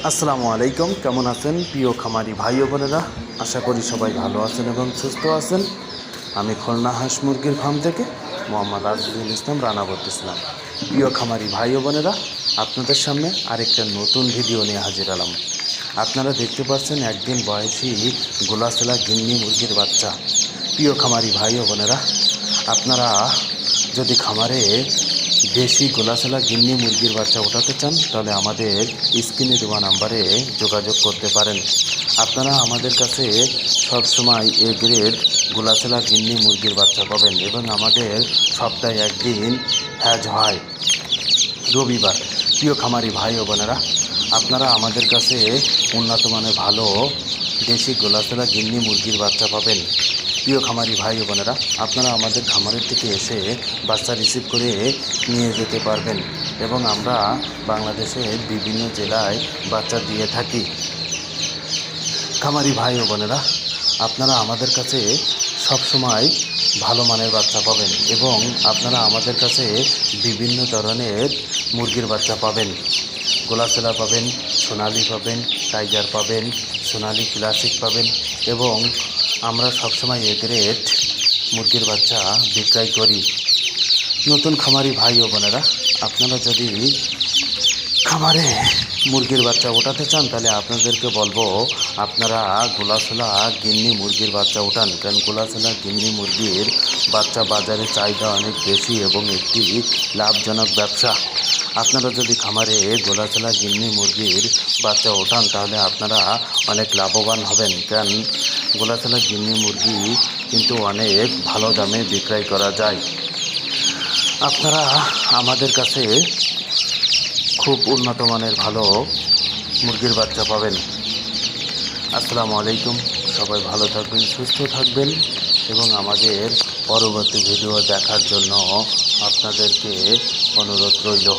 আসসালামু আলাইকুম। কেমন আছেন প্রিয় খামারি ভাই ও বোনেরা? আশা করি সবাই ভালো আছেন এবং সুস্থ আছেন। আমি খুলনা হাঁস মুরগির ফার্ম থেকে মোহাম্মদ আজিজুল ইসলাম রানা বলতেছিলাম। প্রিয় খামারি ভাই ও বোনেরা, আপনাদের সামনে আরেকটা নতুন ভিডিও নিয়ে হাজির হলাম। আপনারা দেখতে পাচ্ছেন একদিন বয়সী গোলাচেলা গিন্নি মুরগির বাচ্চা। প্রিয় খামারি ভাই ও বোনেরা, আপনারা যদি খামারে দেশি গোলাচেলা গিন্নি মুরগির বাচ্চা ওঠাতে চান তাহলে আমাদের স্ক্রিনে দেওয়া নাম্বারে যোগাযোগ করতে পারেন। আপনারা আমাদের কাছে সবসময় এ গ্রেড গোলাচেলা গিন্নি মুরগির বাচ্চা পাবেন এবং আমাদের সপ্তাহে একদিন হ্যাজ হয় রবিবার। প্রিয় খামারি ভাই ও বোনেরা, আপনারা আমাদের কাছে উন্নত মানের ভালো দেশি গোলাচেলা গিন্নি মুরগির বাচ্চা পাবেন। প্রিয় খামারি ভাই ও বোনেরা, আপনারা আমাদের খামারের থেকে এসে বাচ্চা রিসিভ করে নিয়ে যেতে পারবেন এবং আমরা বাংলাদেশের বিভিন্ন জেলায় বাচ্চা দিয়ে থাকি। খামারি ভাই ও বোনেরা, আপনারা আমাদের কাছে সবসময় ভালো মানের বাচ্চা পাবেন এবং আপনারা আমাদের কাছে বিভিন্ন ধরনের মুরগির বাচ্চা পাবেন। গোলাচেলা পাবেন, সোনালি পাবেন, টাইগার পাবেন, সোনালি ক্লাসিক পাবেন এবং আমরা সবসময় এ গ্রেড মুরগির বাচ্চা বিক্রয় করি। নতুন খামারি ভাই ও বোনেরা, আপনারা যদি খামারে মুরগির বাচ্চা ওঠাতে চান তাহলে আপনাদেরকে বলবো আপনারা গোলাচেলা গিন্নি মুরগির বাচ্চা ওঠান, কারণ গোলাচেলা গিন্নি মুরগির বাচ্চা বাজারে চাহিদা অনেক বেশি এবং একটি লাভজনক ব্যবসা। আপনারা যদি খামারে গোলাচেলা গিন্নি মুরগির বাচ্চা ওঠান তাহলে আপনারা অনেক লাভবান হবেন, কারণ গোলাচেলা গিন্নি মুরগি কিন্তু অনেক ভালো দামে বিক্রয় করা যায়। আপনারা আমাদের কাছে খুব উন্নত মানের ভালো মুরগির বাচ্চা পাবেন। আসসালামু আলাইকুম। সবাই ভালো থাকবেন, সুস্থ থাকবেন এবং আমাদের পরবর্তী ভিডিও দেখার জন্য আপনাদেরকে অনুরোধ রইল।